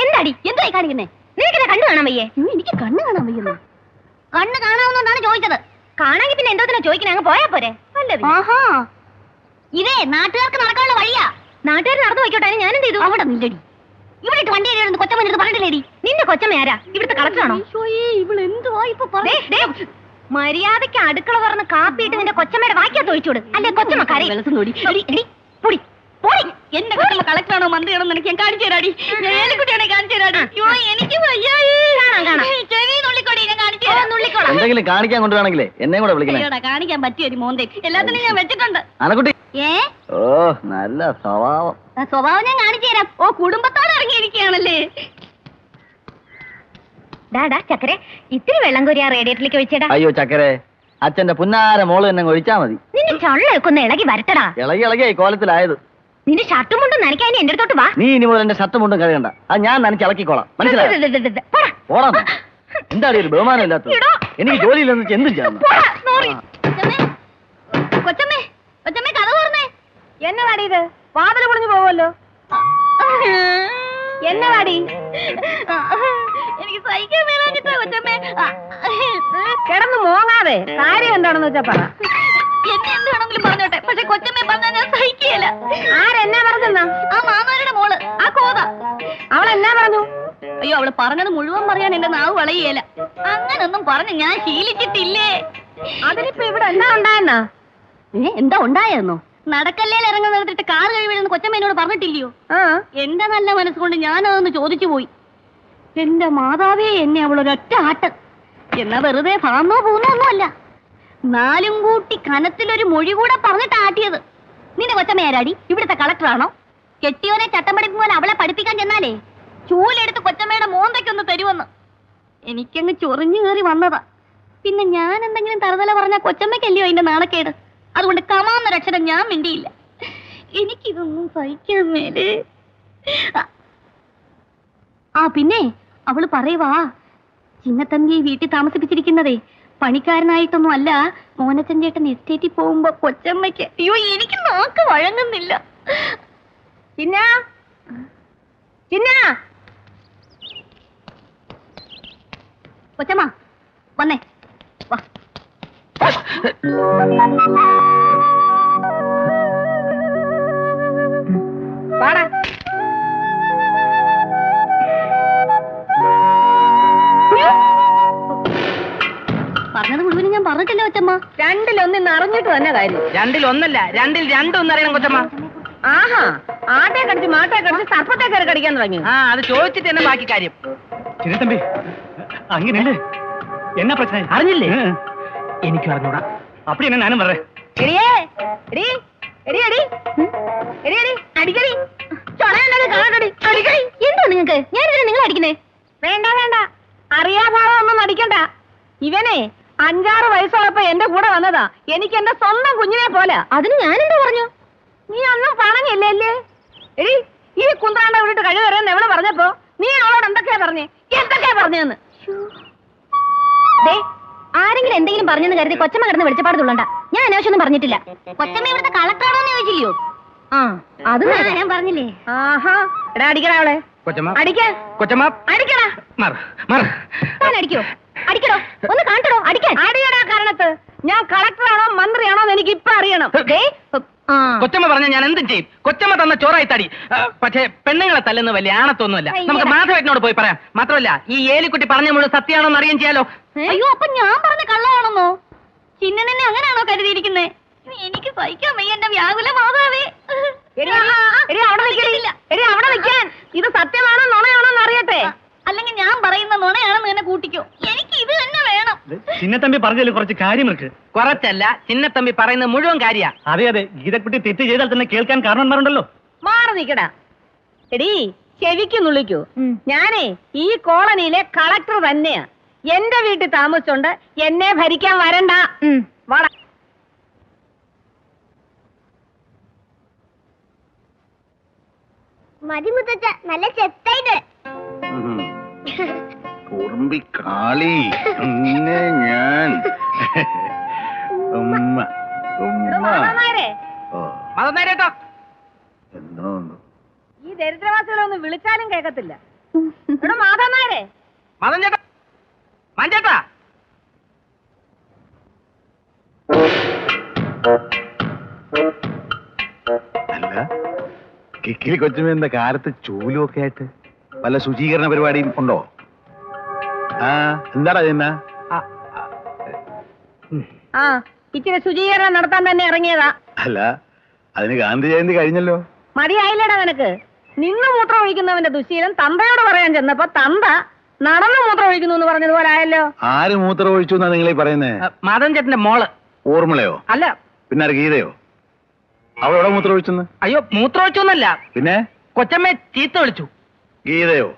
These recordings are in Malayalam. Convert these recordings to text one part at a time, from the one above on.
എന്താടി എന്തായി കാണിക്കുന്നേ? നിനക്ക് കണ്ണു കാണാൻ വയ്യേ? എനിക്ക് കണ്ണ് കാണാൻ വയ്യുന്നു. കണ്ണ് കാണാവുന്നോണ്ടാണ് ചോദിച്ചത്. കാണാമെങ്കിൽ പിന്നെ എന്തോത്തിനാ ചോദിക്കണേ? അങ്ങ് പോയാ പോരെ. ആഹാ, ഇതേ നാട്ടുകാർക്ക് നടക്കാനുള്ള വഴിയാ. നാട്ടുകാർ നടന്നു പോയിക്കോട്ടെ, ഞാൻ എന്ത് ചെയ്തു? അവിടെ നില്ലടി. ഇവിടെ വണ്ടി കൊച്ചമ്മ പറഞ്ഞിട്ടില്ലേടി? നിന്റെ കൊച്ചമ്മ ആരാ? ഇവിടുത്തെ കളക്ടറാണോ? മര്യാദയ്ക്ക് അടുക്കള തുറന്ന് കാപ്പിയിട്ട് നിന്റെ കൊച്ചമ്മയുടെ വാക്കിയാ ഒഴിച്ചോട്. അല്ലെ കൊച്ചമ്മ കരയും. എന്റെ കൊച്ചമ്മ കളക്ടറാണോ മന്ത്രിയാണോ നിനക്ക് ഞാൻ കാണിച്ചു തരാടി. ഏലിക്കുട്ടിയാണെ കാണിച്ചു തരാടി. എനിക്ക് എന്തെങ്കിലും കാണിക്കാൻ കൊണ്ടുവരാണെങ്കിലേ എന്നെ കൂടെ വിളിക്കണം. കാണിക്കാൻ പറ്റിയ ഒരു മോന്തേ എല്ലാത്തിനും ഞാൻ വെച്ചിട്ടുണ്ട്. ഓ നല്ല സ്വഭാവം. സ്വഭാവം ഞാൻ കാണിച്ചു തരാം. ഓ കുടുംബത്തോടെ ഇറങ്ങിയിരിക്കുകയാണല്ലേ. ഡാഡാ ചക്കരെ, ഇത്തിരി വെള്ളം കോരി ആ റേഡിയേറ്ററിലേക്ക് ഒഴിച്ചേടാ. അയ്യോ ചക്കരെ, അച്ഛന്റെ പുന്നാര മോള് തന്നെ ഒഴിച്ചാ മതി. നിന്റെ ചൊള്ളൊക്കെ ഇളകി വരട്ടടാ. ഇളകിയായി കോലത്തിലായത്. നിന്റെ ഷർട്ടും മുണ്ടും നനയ്ക്കാൻ എന്റെ അടുത്തോട്ട് വാ. നീ ഇനി മുതൽ എന്റെ ഷർട്ടും മുണ്ടും കഴുകണ്ട. അത് ഞാൻ നനച്ച് ഇളക്കിക്കോളാം. മനസ്സിലായോ? പോടാ. എന്താണ് ഒരു ബഹുമാനം ഇല്ലാത്ത? എനിക്ക് ജോലിയില്ലെന്ന് എന്തും ചെയ്യാം. കൊച്ചമ്മേ കൊച്ചമ്മേ കഥ പറഞ്ഞേ. എന്നെ വാടി ഇത് വാതിൽ പൊളിഞ്ഞു പോവല്ലോ. എന്നെ വാടി. എനിക്ക് സഹിക്കാൻ മേലാഞ്ഞിട്ടാ കൊച്ചമ്മേ. കിടന്ന് മോങ്ങാതെ കാര്യം എന്താണെന്ന് വെച്ചാ പറ. എന്നെ എന്ത് വേണമെങ്കിലും പറഞ്ഞോട്ടെ, പക്ഷെ കൊച്ചമ്മേ പറഞ്ഞാൽ ഞാൻ സഹിക്കുകയില്ല. ആരെന്നാ പറഞ്ഞെന്നാ? ആ മാമാരുടെ മോള്, ആ കോത. അവളെന്നാ പറഞ്ഞു? അയ്യോ, അവള് പറഞ്ഞത് മുഴുവൻ പറയാൻ എന്റെ നാവ് വളയുകയില്ല. അങ്ങനൊന്നും പറഞ്ഞു ഞാൻ ശീലിച്ചിട്ടില്ലേ. അതിനിപ്പോ ഇവിടെ എന്താ ഉണ്ടായെന്നാ? എന്താ ഉണ്ടായെന്നോ? നടക്കല്ലേൽ ഇറങ്ങാൻ നിർത്തിട്ട് കാർ കഴിവില്ലെന്ന് കൊച്ചമ്മ എന്നോട് പറഞ്ഞിട്ടില്ലയോ? എന്റെ നല്ല മനസ്സുകൊണ്ട് ഞാനതൊന്ന് ചോദിച്ചു പോയി. എന്റെ മാതാവേ, എന്നെ അവളൊരൊറ്റ ആട്ട്. എന്നാ വെറുതെ ഭാന്നോ പൂന്നോ ഒന്നുമല്ല, നാലും കൂട്ടി കനത്തിലൊരു മൊഴി കൂടെ പറഞ്ഞിട്ട് ആട്ടിയത്. നിന്റെ കൊച്ചമ്മ ആരാടി? ഇവിടുത്തെ കളക്ടറാണോ? കെട്ടിയോനെ ചട്ടം പഠിപ്പിക്കുമ്പോൾ അവളെ പഠിപ്പിക്കാൻ ചെന്നാലേ ചൂലെടുത്ത് കൊച്ചമ്മയുടെ മോന്തയ്ക്കൊന്ന് തരുമെന്ന്. എനിക്കങ്ങ് ചൊറിഞ്ഞു കയറി വന്നതാ. പിന്നെ ഞാൻ എന്തെങ്കിലും തറുതല പറഞ്ഞ കൊച്ചമ്മയ്ക്കല്ലയോ അതിന്റെ നാണക്കേട്. അതുകൊണ്ട് കമാന്നൊരക്ഷരം ഞാൻ മിണ്ടിയില്ല. എനിക്കിതൊന്നും സഹിക്കാൻ മേലേ. ആ പിന്നെ അവള് പറയുവാ, ചിന്നത്തമ്പിയെ വീട്ടിൽ താമസിപ്പിച്ചിരിക്കുന്നതേ പണിക്കാരനായിട്ടൊന്നും അല്ല, മോനച്ചൻ ചേട്ടൻ എസ്റ്റേറ്റിൽ പോകുമ്പോ കൊച്ചമ്മയ്ക്ക്. അയ്യോ, എനിക്ക് നാക്ക് വഴങ്ങുന്നില്ല. കൊച്ചമ്മ വന്നേ വാ. വാടാ. പറഞ്ഞത് മുഴുവനും ഞാൻ പറഞ്ഞിട്ടില്ല കൊച്ചമ്മ. രണ്ടിലൊന്ന് അറിഞ്ഞിട്ട് തന്നെ കാര്യം. രണ്ടിലൊന്നല്ല, രണ്ടിൽ രണ്ടൊന്നും അറിയണം കൊച്ചമ്മ. ആഹാ, ആട്ടെ കടിച്ച് മാട്ടെ കടിച്ച് സർപ്പത്തെ കയറി കടിക്കാൻ തുടങ്ങി. അത് ചോദിച്ചിട്ട് തന്നെ ബാക്കി കാര്യം. ചിന്നത്തമ്പി അങ്ങനെയല്ലേ? എന്നാ പ്രശ്നം അറിഞ്ഞില്ലേ? എനിക്ക് അറിഞ്ഞൂടാ. അപ്പടി എന്നെ ഞാനും പറ. എന്തോ നിങ്ങക്ക്? ഞാനിതിനെ നിങ്ങൾ അടിക്കുന്നേ? വേണ്ട വേണ്ട, അറിയാഭാവം ഒന്നും അടിക്കണ്ട. ഇവനെ 5-6 വയസ്സുള്ളപ്പോ എന്റെ കൂടെ വന്നതാ. എനിക്ക് എന്റെ സ്വന്തം കുഞ്ഞിനെ പോലെ. അതിന് ഞാനെന്താ പറഞ്ഞു? നീ ഒന്നും പറഞ്ഞില്ലേ? എടി, ഈ കുന്ത്രാണ്ട വിട്ടിട്ട് കഴിവറിയെന്ന് എവള് പറഞ്ഞപ്പോ നീ അവളോട് എന്തൊക്കെയാ പറഞ്ഞെന്ന്? ആരെങ്കിലും എന്തെങ്കിലും പറഞ്ഞെന്ന് കരുതി കൊച്ചമ്മ കിടന്ന് വെളിച്ചപ്പാട് തുള്ളണ്ട. ഞാൻ അനാവശ്യമൊന്നും പറഞ്ഞിട്ടില്ല. കൊച്ചമ്മ ഇവിടുത്തെ കളക്ടറാണോന്ന് ചോദിച്ചില്ലയോ? അത് ഞാൻ പറഞ്ഞില്ലേ. ആഹാ, എടാ അടിക്കടാ അവളെ. അടിക്കോ? അടിക്കടോ, ഒന്ന് കാണിക്കടോ. അടിക്കാൻ അടിയടാ കാരണത്ത്. ഞാൻ കളക്ടറാണോ മന്ത്രിയാണോ എന്ന് എനിക്ക് ഇപ്പൊ അറിയണം. കൊച്ചമ്മ പറഞ്ഞ ഞാൻ എന്തും ചെയ്യും. കൊച്ചമ്മ തന്ന ചോറായി തടി. പക്ഷേ പെണ്ണുങ്ങളെ തല്ലുന്ന വലിയ ആണത്തൊന്നുമല്ല. നമുക്ക് മാധവേട്ടനോട് പോയി പറയാം. മാത്രമല്ല, ഈ ഏലിക്കുട്ടി പറഞ്ഞ മുഴുവൻ സത്യമാണോന്ന് അറിയാൻ ചെയ്യാലോ. അയ്യോ, അപ്പൊ ഞാൻ പറഞ്ഞ കള്ളമാണെന്നോ? ചിന്നനെ അങ്ങനെയാണോ കരുതിയിരിക്കുന്നേ? എനിക്ക് സഹിക്കാൻ വയ്യ എന്റെ വ്യാകുല മാതാവേ. അവിടെ നിൽക്കാൻ. ഇത് സത്യമാണോ നുണയാണോ എന്ന് അറിയട്ടെ. അല്ലെങ്കിൽ ഞാൻ പറയുന്ന നുണയാണെന്ന് തന്നെ കൂട്ടിക്കോ. എനിക്ക് ഇത് തന്നെ വേണം. ചിന്നത്തമ്പി പറഞ്ഞതിൽ കുറച്ച് കാര്യമുണ്ട്. കുറച്ചല്ല, ചിന്നത്തമ്പി പറയുന്ന മുഴുവൻ കാര്യ. അതെ അതെ, ഗീതക്കുട്ടി തെറ്റ് ചെയ്താൽ തന്നെ കേൾക്കാൻ കാരണന്മാരുണ്ടല്ലോ. മാറി നിക്കടാ. എടീ, ചെവിക്ക് നുള്ളിക്കൂ. ഞാനേ ഈ കോളനിയിലെ കളക്ടർ തന്നെയാ. എന്റെ വീട്ടിൽ താമസിച്ചോണ്ട് എന്നെ ഭരിക്കാൻ വരണ്ട. വാടാ. മതി മുത്തച്ഛ, നല്ല ചെത്തായിട്ട്. കുറുമ്പിക്കാളി ഞാൻ ചരിത്രവാസികളെ ഒന്ന് വിളിച്ചാലും കേൾക്കത്തില്ല. ഇവിടെ മാധവന്മാരെ മദൻ ചേട്ടാ, മാഞ്ചേട്ടാ. അല്ല, കിക്കിലി കൊച്ചുമ എന്താ കാലത്ത് ചൂലും ഒക്കെ ആയിട്ട് വല്ല ശുചീകരണ പരിപാടിയും ഉണ്ടോ? ആ, എന്താടാ ചെന്ന? ആ ഇച്ചിരി ശുചീകരണം നടത്താൻ തന്നെ ഇറങ്ങിയതാ. അല്ല, അതിന് ഗാന്ധി ജയന്തി കഴിഞ്ഞല്ലോ. മതിയായില്ലടാ നിനക്ക്. നിന്ന് മൂത്രം ഒഴിക്കുന്നവന്റെ ദുശീലം തന്തയോട് പറയാൻ ചെന്നപ്പോ തന്ത നടന്നു മൂത്രം ഒഴിക്കുന്നു എന്ന് പറഞ്ഞതുപോലെ ആയല്ലോ. ആര് മൂത്രം ഒഴിച്ചു എന്നാ നിങ്ങളീ പറയുന്നേ? മദൻ ചേട്ടന്റെ മോള്. ഓർമ്മളയോ? അല്ല. പിന്നെ ആര്, ഗീതയോ? അവൾ എവിടെ മൂത്രം ഒഴിച്ചെന്ന്? അയ്യോ, മൂത്രം ഒഴിച്ചൊന്നല്ല, പിന്നെ കൊച്ചമ്മയെ ചീത്ത വിളിച്ചു. ഗീതയോ?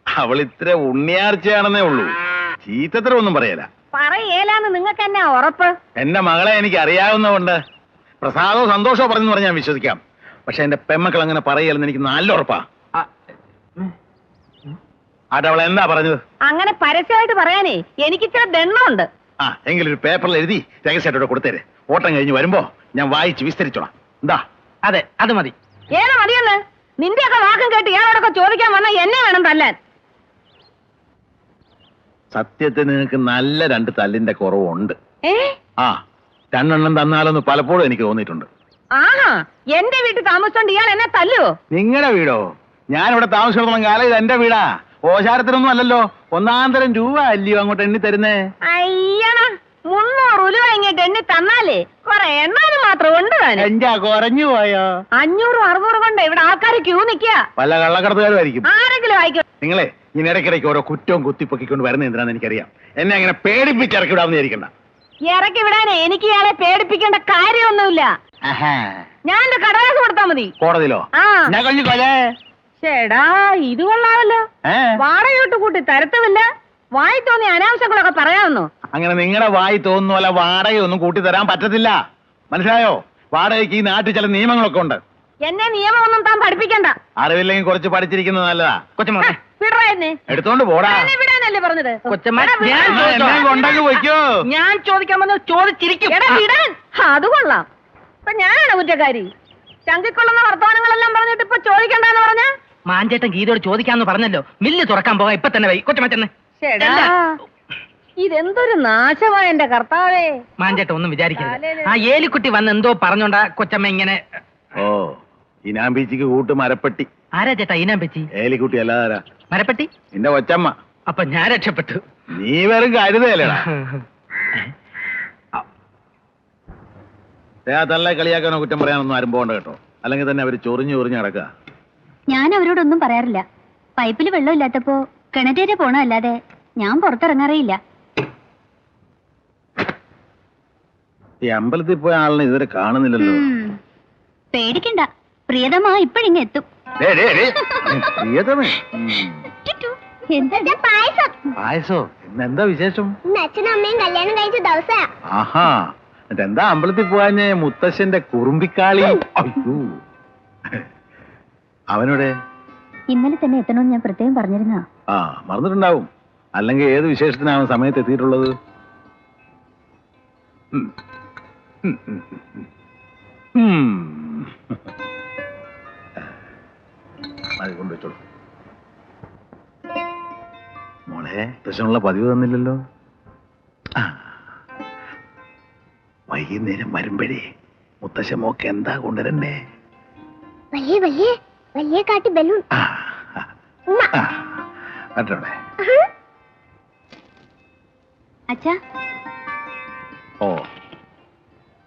അവൾ ഇത്ര ഉണ്ണിയാർച്ചയാണെന്നേ ഉള്ളൂ, ചീത്തത്ര ഒന്നും പറയല. പറയേലാന്ന് നിങ്ങൾക്ക് എന്നാ ഉറപ്പ്? എന്റെ മകളെ എനിക്ക് അറിയാവുന്നതുകൊണ്ട് പ്രസാദോ സന്തോഷോ പറഞ്ഞു പറഞ്ഞാൽ വിശ്വസിക്കാം. പക്ഷെ എന്റെ പെമ്മക്കൾ അങ്ങനെ പറയലെന്ന് എനിക്ക് നല്ല ഉറപ്പാ. ആട്ടെ, അവൾ എന്താ പറഞ്ഞത്? അങ്ങനെ പരസ്യമായിട്ട് പറയാനേ എനിക്ക് ഇച്ചിരി ദണ്ണമുണ്ട്. ആ, എങ്കിലും ഒരു പേപ്പറിൽ എഴുതി രഹസ്യമായിട്ടോടെ കൊടുത്തേര്. ഓട്ടം കഴിഞ്ഞ് വരുമ്പോ ഞാൻ വായിച്ച് വിസ്തരിച്ചോളാം. എന്താ? അതെ, അത് മതി. ഏതാ മതിയെന്ന്? നിന്റെയൊക്കെ വാക്കും കേട്ട് ഇയാളോടൊക്കെ ചോദിക്കാൻ വന്ന എന്നെ വേണം തല്ലാൻ. സത്യത്തിൽ നിങ്ങൾക്ക് നല്ല 2 തല്ലിന്റെ കുറവുണ്ട്. ഏ ആ, 2 എണ്ണം തന്നാലൊന്ന് പലപ്പോഴും എനിക്ക് തോന്നിയിട്ടുണ്ട്. ആഹാ, എന്റെ വീട്ടിൽ താമസിച്ചോണ്ട് ഇയാൾ എന്നെ തല്ലുവോ? നിങ്ങളുടെ വീടോ? ഞാനിവിടെ താമസിച്ചിടത്തോളം കാലം ഇത് എന്റെ വീടാ. ഓശാരത്തിനൊന്നും അല്ലല്ലോ. 1,000 തരം രൂപ അല്ലയോ അങ്ങോട്ട് എണ്ണി തരുന്നേ? അയ്യണ, 300 ഉലുവ ഇങ്ങോട്ട് എണ്ണി തന്നാലേ കുറെ എണ്ണാനും മാത്രം ഉണ്ട് താനും. എന്റെ കുറഞ്ഞു പോയോ? 500 600 കൊണ്ട് ഇവിടെ ആൾക്കാർ ക്യൂ നിക്കുക. വല്ല കള്ളക്കടത്തുകാരും ആയിരിക്കും. ആരെങ്കിലും ആയിക്കോ. നിങ്ങളെ ഇനി ഇടയ്ക്കിടയ്ക്ക് ഓരോ കുറ്റവും കുത്തിപ്പൊക്കിക്കൊണ്ട് വരുന്ന എന്തിനാന്ന് എനിക്കറിയാം. എന്നെ അങ്ങനെ പേടിപ്പിച്ച് ഇറക്കി വിടാമെന്ന് വിചാരിക്കണ്ട. ഇറക്കി വിടാനേ എനിക്ക് ഇയാളെ പേടിപ്പിക്കേണ്ട കാര്യമൊന്നുമില്ല. ഞാൻ എന്റെ കടലാസ് കൊടുത്താ മതി. കോടതിയിലോ? ആ ഞാൻ കഴിഞ്ഞു കൊലേ. ചേടാ, ഇത് കൊള്ളാമല്ലോ. വാടകയോട്ട് കൂട്ടി തരത്തുമില്ല. വായി തോന്നി അനാവശ്യങ്ങളൊക്കെ പറയാമെന്നോ? അങ്ങനെ നിങ്ങളുടെ വായി തോന്നുന്നു അല്ല, വാടകയൊന്നും കൂട്ടി തരാൻ പറ്റത്തില്ല. മനസ്സിലായോ? വാടകയ്ക്ക് ഈ നാട്ടിൽ ചില നിയമങ്ങളൊക്കെ ഉണ്ട്. എന്നെ നിയമമൊന്നും താൻ പഠിപ്പിക്കണ്ട. അറിവില്ലെങ്കിൽ കുറച്ച് പഠിച്ചിരിക്കുന്നത് നല്ലതാ. കൊച്ചമ്മ വിടറാ എന്നെ. എടുത്തോണ്ട് പോടാ. എന്നെ വിടാനല്ലേ പറഞ്ഞത്? കൊച്ചമ്മ, എടാ, വിടാൻ. എന്നെ കൊണ്ടങ്ങ് വയ്ക്കോ. ഞാൻ ചോദിക്കാൻ വന്ന് ചോദിച്ചിരിക്കും. എടാ, വിടാൻ. അത് കൊള്ളാം. ഇപ്പൊ ഞാനാണ് കുറ്റക്കാരി. ചങ്കിക്കൊള്ളുന്ന വർത്തമാനങ്ങളെല്ലാം പറഞ്ഞിട്ട് ഇപ്പൊ ചോദിക്കണ്ടെന്ന് പറഞ്ഞ? മാഞ്ചേട്ടൻ ഗീതയോട് ചോദിക്കാന്ന് പറഞ്ഞല്ലോ. മില്ല് തുറക്കാൻ പോകാം, ഇപ്പൊ തന്നെ വൈ. കൊച്ചമ്മ ചെന്ന്. ഇതെന്തൊരു നാശമായ എന്റെ കർത്താവേ. മാഞ്ചേട്ടൻ ഒന്നും വിചാരിക്കരുത്. ആ ഏലിക്കുട്ടി വന്ന് എന്തോ പറഞ്ഞോണ്ടാ കൊച്ചമ്മ ഇങ്ങനെ. ഓ, ഇനാം ബീച്ചിക്ക് കൂട്ട് മരപ്പെട്ടി. ആരാ ചേട്ടാ ഈനാൻ പറ്റി? ഏലിക്കുട്ടി അല്ലാതാരാ? മരപ്പെട്ടി? നിന്റെ കൊച്ചമ്മ. അപ്പൊ ഞാൻ രക്ഷപ്പെട്ടു. നീ വെറും കരുതല്ലേടാ. തല്ല കളിയാക്കാനോ കുറ്റം പറയാനൊന്നും ആരും പോകണ്ട കേട്ടോ. അല്ലെങ്കിൽ തന്നെ അവര് ചൊറിഞ്ഞു ചൊറിഞ്ഞ് നടക്കുക. ഞാൻ അവരോടൊന്നും പറയാറില്ല. പൈപ്പിൽ വെള്ളമില്ലാത്തപ്പോ കിണറ്റേരെ പോണല്ലാതെ ഞാൻ പുറത്തിറങ്ങാറേയില്ല. ഈ അമ്പലത്തിൽ പോയ ആളിനെ ഇതുവരെ കാണുന്നില്ലല്ലോ. പേടിക്കണ്ട, പ്രിയതമാ ഇപ്പഴിങ്ങ എത്തും. പ്രിയതമേ, പായസം. പായസോ? ഇന്നെന്താ വിശേഷം? അച്ഛനും അമ്മയും കല്യാണം കഴിച്ച ദിവസാ. ആഹാ, എന്നിട്ടെന്താ അമ്പലത്തിൽ പോവാഞ്ഞ മുത്തശ്ശന്റെ കുറുമ്പിക്കാളി? അയ്യോ, അവനോടെ? ഇന്നലെ തന്നെ എത്തണമെന്ന് ഞാൻ പ്രത്യേകം പറഞ്ഞിരുന്ന. ആ, മറന്നിട്ടുണ്ടാവും. അല്ലെങ്കിൽ ഏത് വിശേഷത്തിനാവും സമയത്ത് എത്തിയിട്ടുള്ളത്? അത് കൊണ്ടുവച്ചോളൂ. മോളെ, മുത്തശ്ശനുള്ള പതിവ് തന്നില്ലല്ലോ. വൈകുന്നേരം വരുമ്പഴേ മുത്തശ്ശ മോക്ക് എന്താ കൊണ്ടുവരണ്ടേ? വലിയ വലിയ വലിയ കാട്ടി ബലൂൺ. മറ്റോടെ. അച്ഛാ. ഓ,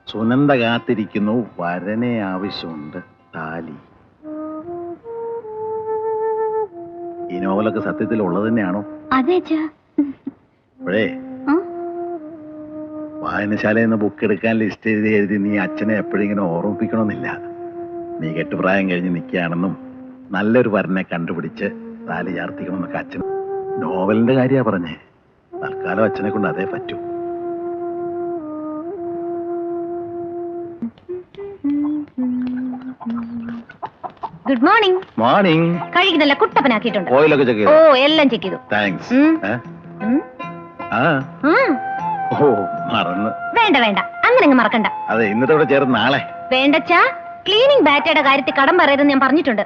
സുനന്ദ കാത്തിരിക്കുന്നു, വരനെ ആവശ്യമുണ്ട്, താലി. ഈ നോവലൊക്കെ സത്യത്തിൽ ഉള്ളത് തന്നെയാണോ? അതെ അച്ഛാ. അപ്പോഴേ വായനശാലയിൽ നിന്ന് ബുക്ക് എടുക്കാൻ ലിസ്റ്റ് എഴുതി നീ അച്ഛനെ എപ്പോഴിങ്ങനെ ഓർമ്മിപ്പിക്കണമെന്നില്ല. നീ കെട്ടുപ്രായം കഴിഞ്ഞ് നിൽക്കുകയാണെന്നും നല്ലൊരു വരനെ കണ്ടുപിടിച്ച് താലി ചാർത്തിക്കണമെന്നൊക്കെ അച്ഛൻ. നോവലിന്റെ കാര്യമാ പറഞ്ഞേ. തൽക്കാലം അച്ഛനെ കൊണ്ട് അതേ പറ്റൂ. Good morning. മോർണിംഗ്. കഴുകിനല്ല കുട്ടപ്പനാക്കിയിട്ടുണ്ട്. ഓയിലൊക്കെ ചെക്ക് ഓ, ചെയ്തു? എല്ലാം ചെക്ക് ചെയ്തു. താങ്ക്സ്. ആ, ഓ, മറന്ന്. വേണ്ട വേണ്ട, അങ്ങനെ അങ്ങ് മറക്കണ്ട. അതെ, ഇന്നത്തെ ചേർന്ന് നാളെ. വേണ്ടച്ചാ, ക്ലീനിങ് ബാറ്റയുടെ കാര്യത്തിൽ കടം പറയരുതെന്ന് ഞാൻ പറഞ്ഞിട്ടുണ്ട്.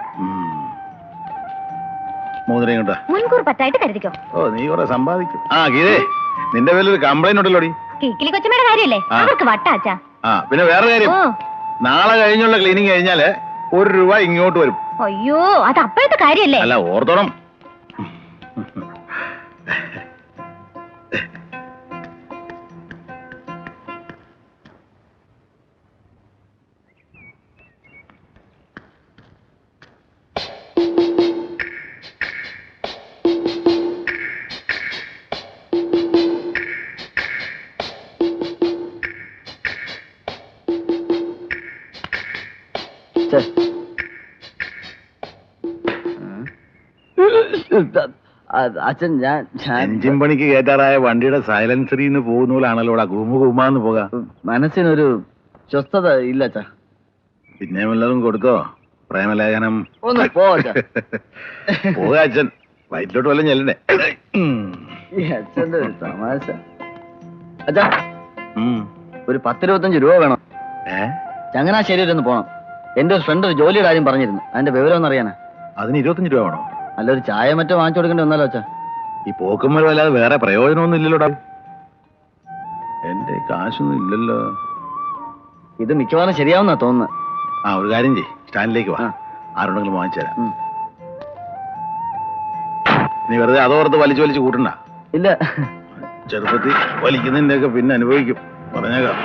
മോതിരം കൊണ്ടാ മുൻകൂർ പറ്റായിട്ട് കരുതിക്കോ. ഓ നീ കുറെ സമ്പാദിക്കും. ആ ഗീതേ, നിന്റെ പേരിലൊരു കംപ്ലൈന്റ് ഉണ്ടല്ലോടി. കിക്കിലി കൊച്ചമ്മയുടെ കാര്യല്ലേ? ആ. അവർക്ക് വട്ടാച്ചാ. ആ പിന്നെ വേറെ കാര്യം, ഓ നാളെ കഴിഞ്ഞുള്ള ക്ലീനിങ് കഴിഞ്ഞാല് 1 രൂപ ഇങ്ങോട്ട് വരും. അയ്യോ, അത് അപ്പോഴത്തെ കാര്യല്ലേ? അല്ല ഓർത്തോണം. അച്ഛൻ എഞ്ചിൻ പണിക്ക് കയറ്റാറായ വണ്ടിയുടെ സൈലൻസറിന്ന് പോകുന്ന പോലാണല്ലോ ഇവിടെ ഗുമാന്ന് പോകാം. മനസ്സിനൊരു സ്വസ്ഥത ഇല്ല അച്ഛാ. പിന്നെ വല്ലതും കൊടുത്തോ പ്രേമലേഖനം? ഒന്ന് പോ അച്ഛാ. പോകാ അച്ഛൻ, വയറ്റിലോട്ട് വല്ലതും ചെല്ലണ്ടേ? ഈ അച്ഛന്റെ ഒരു തമാശ. അച്ഛാ ഉം. ഒരു 10-25 രൂപ വേണം. ചങ്ങനാശ്ശേരി വരെ ഒന്ന് പോണം. എന്റെ ഒരു ഫ്രണ്ട് ഒരു ജോലിയുടെ കാര്യം പറഞ്ഞിരുന്നു. അതിന്റെ വിവരം ഒന്ന് അറിയാനാ. അതിന് 25 രൂപ വേണോ? നല്ലൊരു ചായ മറ്റോ വാങ്ങിച്ചു കൊടുക്കേണ്ടി വന്നാലോ അച്ഛാ? ഈ പോക്കുമ്പോൾ അല്ലാതെ വേറെ പ്രയോജനമൊന്നും ഇല്ലല്ലോടാ. എന്റെ കാശൊന്നും ഇല്ലല്ലോ. ഇത് മിക്കവാറും ശരിയാവുന്നാ തോന്നുന്നത്. ആ ഒരു കാര്യം ചെയ്യ്, സ്റ്റാൻഡിലേക്ക് വാ, ആ. ആരുണ്ടെങ്കിലും വാങ്ങിച്ചു തരാം. ഉം. നീ വെറുതെ അതോർത്ത് വലിച്ചു വലിച്ചു കൂട്ടണ്ട. ഇല്ല, ചെറുപ്പത്തിൽ വലിക്കുന്നതിന്റെ ഒക്കെ പിന്നെ അനുഭവിക്കും, പറഞ്ഞേക്കാം.